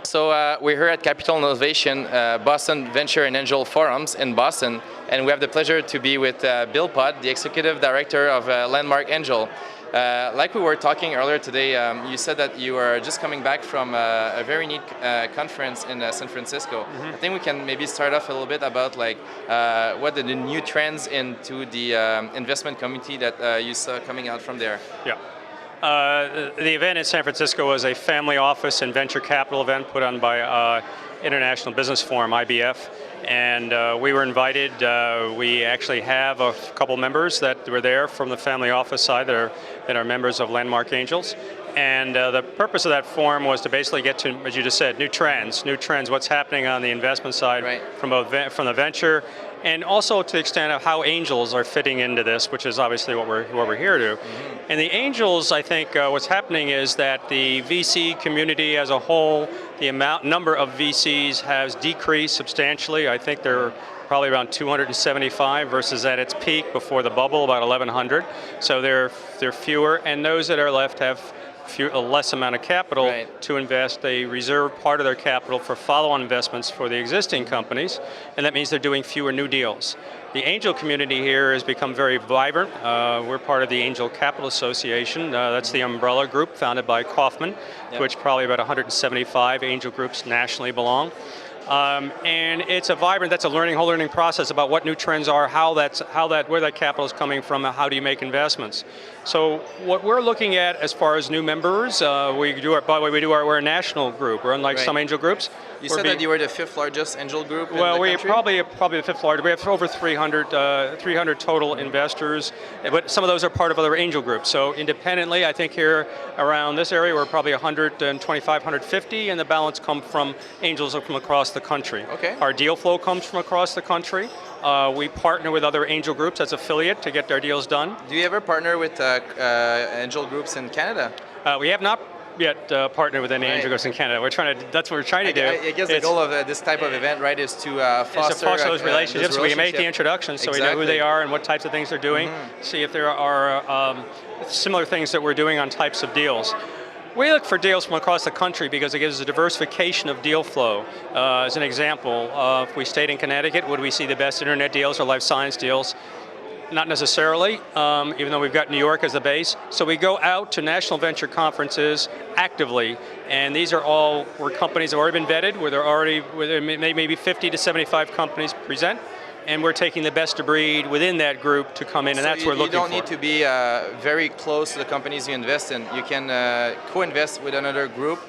So we're here at Capital Innovation, Boston Venture and Angel Forums in Boston, and we have the pleasure to be with Bill Pott, the Executive Director of Landmark Angel. Like we were talking earlier today, you said that you are just coming back from a very neat conference in San Francisco. I think we can maybe start off a little bit about like what are the new trends into the investment community that you saw coming out from there. Yeah. The event in San Francisco was a family office and venture capital event put on by International Business Forum, IBF, and we were invited. We actually have a couple members that were there from the family office side that are members of Landmark Angels. And the purpose of that forum was to basically get to, as you just said, new trends, what's happening on the investment side, right, from the venture, and also to the extent of how angels are fitting into this, which is obviously what we're here to. Mm-hmm. And the angels, I think, what's happening is that the VC community as a whole, the number of VCs has decreased substantially. I think they're probably around 275 versus at its peak before the bubble, about 1,100. So they're fewer, and those that are left have a less amount of capital, right, to invest. They reserve part of their capital for follow-on investments for the existing companies, and that means they're doing fewer new deals. The angel community here has become very vibrant. We're part of the Angel Capital Association. That's the umbrella group founded by Kaufman, yep, to which probably about 175 angel groups nationally belong. And it's a that's a whole learning process about what new trends are, where that capital is coming from, how do you make investments. So what we're looking at as far as new members, we're a national group. We're unlike, right, some angel groups. You said that you were the 5th largest angel group in the country? Well, probably the 5th largest. We have over 300 total investors, but some of those are part of other angel groups. So independently, I think here around this area, we're probably 125, 150, and the balance come from angels from across the country. Okay. Our deal flow comes from across the country. We partner with other angel groups as affiliate to get their deals done. Do you ever partner with angel groups in Canada? We have not yet partnered with any, right, angel groups in Canada. That's what we're trying to do. I guess the goal of this type of event, right, is to foster those relationships. So we can make the introductions, so exactly, we know who they are and what types of things they're doing. Mm-hmm. See if there are similar things that we're doing on types of deals. We look for deals from across the country because it gives us a diversification of deal flow. As an example, if we stayed in Connecticut, would we see the best internet deals or life science deals? Not necessarily, even though we've got New York as the base. So we go out to national venture conferences actively, and these are all where companies have already been vetted, where maybe 50 to 75 companies present, and we're taking the best of breed within that group to come in, and that's what we're looking for. You don't need to be very close to the companies you invest in. You can co-invest with another group,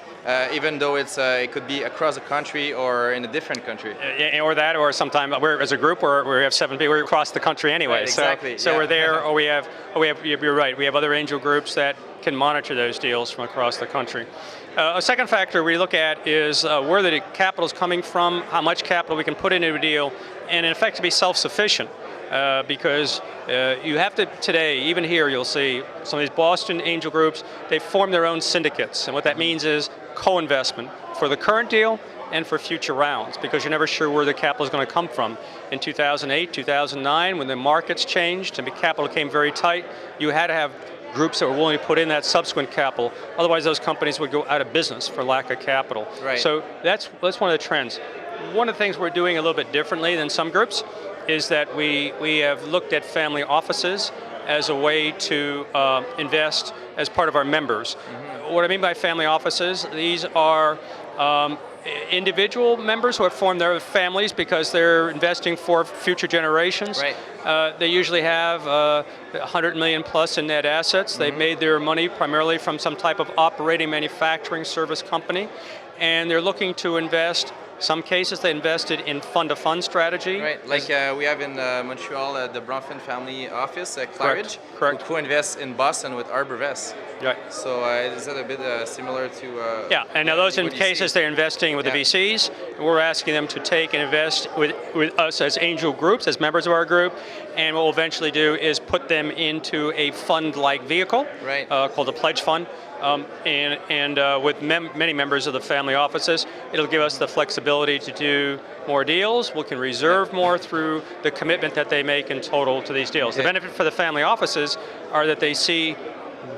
even though it could be across the country or in a different country. Or sometimes as a group we have 7 people, we're across the country anyway. Right, exactly. So yeah, we're there, or we have. You're right. We have other angel groups that can monitor those deals from across the country. A second factor we look at is where the capital is coming from, how much capital we can put into a deal, and in effect to be self-sufficient. Because you have to, today, even here you'll see some of these Boston angel groups, they form their own syndicates. And what that means is co-investment for the current deal and for future rounds, because you're never sure where the capital is going to come from. In 2008, 2009, when the markets changed and the capital came very tight, you had to have groups that were willing to put in that subsequent capital. Otherwise, those companies would go out of business for lack of capital. Right. So that's one of the trends. One of the things we're doing a little bit differently than some groups is that we have looked at family offices as a way to invest as part of our members. Mm-hmm. What I mean by family offices, these are individual members who have formed their families because they're investing for future generations. Right. They usually have 100 million plus in net assets. Mm-hmm. They've made their money primarily from some type of operating manufacturing service company, and they're looking to invest. Some cases they invested in fund-to-fund strategy. Right, like we have in Montreal the Bronfman family office, Claridge, correct. Who co-invests in Boston with Arborvest. Right. So is that a bit similar to... yeah, and now those in cases they're investing with, yeah, the VCs. We're asking them to take and invest with us as angel groups, as members of our group, and what we'll eventually do is put them into a fund-like vehicle, right, called a pledge fund. With many members of the family offices, it'll give us the flexibility to do more deals. We can reserve more through the commitment that they make in total to these deals. Okay. The benefit for the family offices are that they see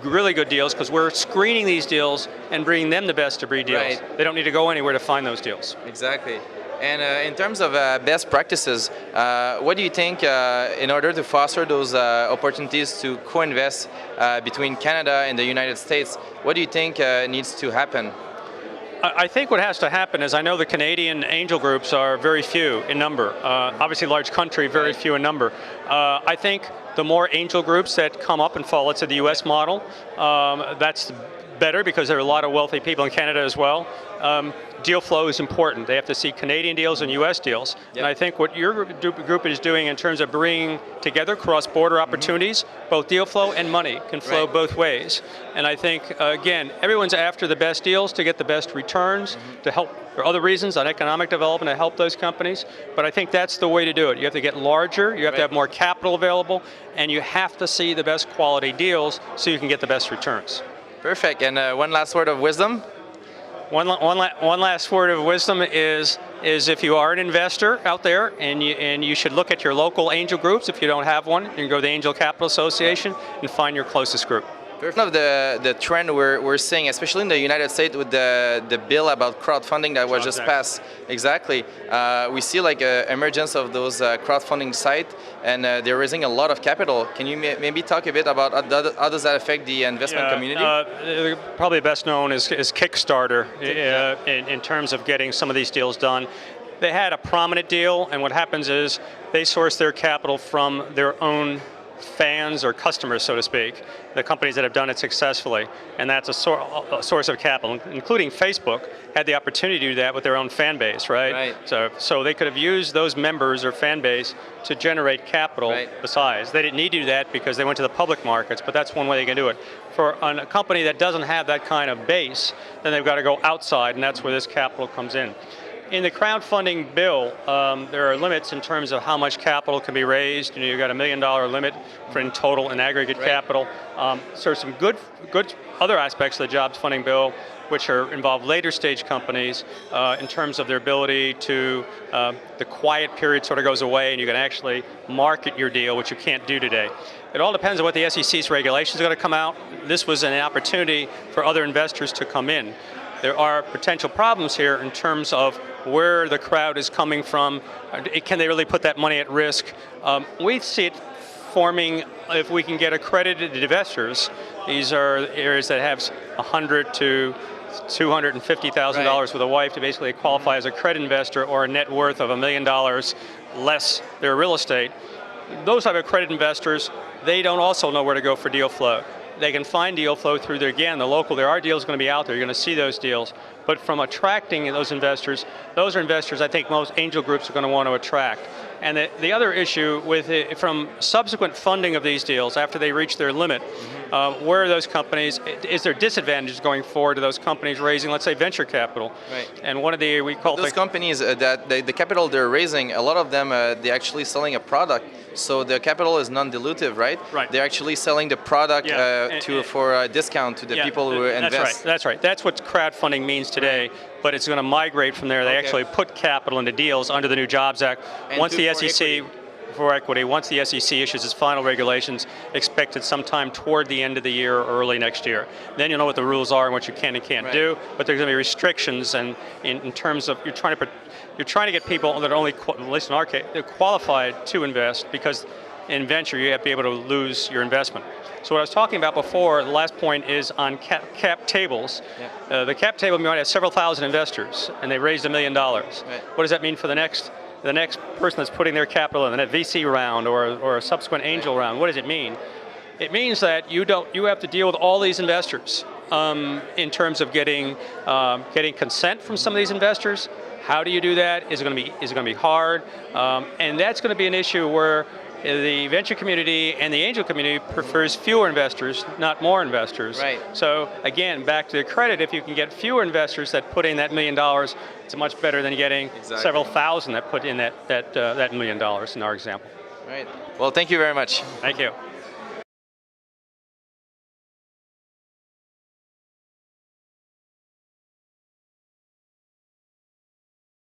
really good deals because we're screening these deals and bringing them the best of breed deals. Right. They don't need to go anywhere to find those deals. Exactly. And in terms of best practices, what do you think in order to foster those opportunities to co-invest between Canada and the United States, what do you think needs to happen? I think what has to happen is I know the Canadian angel groups are very few in number. Obviously, large country, very few in number. I think the more angel groups that come up and follow to the U.S. model, that's better because there are a lot of wealthy people in Canada as well. Deal flow is important. They have to see Canadian deals and U.S. deals. Yep. And I think what your group is doing in terms of bringing together cross-border opportunities, both deal flow and money can flow both ways. And I think, again, everyone's after the best deals to get the best returns, to help, for other reasons, on economic development, to help those companies. But I think that's the way to do it. You have to get larger, you have to have more capital available, and you have to see the best quality deals so you can get the best returns. Perfect. And one last word of wisdom? One last word of wisdom is if you are an investor out there and you should look at your local angel groups. If you don't have one, you can go to the Angel Capital Association and find your closest group. One of the trend we're seeing, especially in the United States with the bill about crowdfunding that was just passed, exactly, we see like an emergence of those crowdfunding sites, and they're raising a lot of capital. Can you maybe talk a bit about how does that affect the investment community? Probably best known is Kickstarter in terms of getting some of these deals done. They had a prominent deal, and what happens is they source their capital from their own fans or customers, so to speak, the companies that have done it successfully, and that's a source of capital, including Facebook had the opportunity to do that with their own fan base, right? So they could have used those members or fan base to generate capital besides. They didn't need to do that because they went to the public markets, but that's one way they can do it. For a company that doesn't have that kind of base, then they've got to go outside, and that's where this capital comes in. In the crowdfunding bill, there are limits in terms of how much capital can be raised. You've got $1 million limit for in total in aggregate capital. So there's some good other aspects of the jobs funding bill which involve later stage companies in terms of their ability to, the quiet period sort of goes away and you can actually market your deal, which you can't do today. It all depends on what the SEC's regulations are going to come out. This was an opportunity for other investors to come in. There are potential problems here in terms of where the crowd is coming from. Can they really put that money at risk? We see it forming if we can get accredited investors. These are areas that have $100,000 to $250,000 with a wife to basically qualify as a credit investor or a net worth of $1 million less their real estate. Those type of credit investors, they don't also know where to go for deal flow. They can find deal flow through there are deals going to be out there, you're going to see those deals. But from attracting those are investors I think most angel groups are going to want to attract. And the other issue with it, from subsequent funding of these deals after they reach their limit, where are those companies, is there disadvantages going forward to those companies raising, let's say, venture capital? And one of the, we call those companies that the capital they're raising, a lot of them, they're actually selling a product. So the capital is non-dilutive, right? They're actually selling the product for a discount to the people who invest. That's right. That's what crowdfunding means today, but it's going to migrate from there. They actually put capital into deals under the new Jobs Act. And once the SEC, for equity, once the SEC issues its final regulations, expected sometime toward the end of the year or early next year. Then you'll know what the rules are and what you can and can't do, but there's going to be restrictions, and in terms of you're trying to get people that are only, at least in our case, they're qualified to invest, because in venture you have to be able to lose your investment. So what I was talking about before, the last point is on cap tables. The cap table might have several thousand investors, and they raised $1 million. What does that mean for the next person that's putting their capital in, the VC round or a subsequent angel round? What does it mean? It means that you have to deal with all these investors in terms of getting consent from some of these investors. How do you do that? Is it going to be hard? And that's going to be an issue where the venture community and the angel community prefers fewer investors, not more investors. So again, back to the credit, if you can get fewer investors that put in that $1 million, it's much better than getting several thousand that put in that $1 million in our example. Well, thank you very much. Thank you.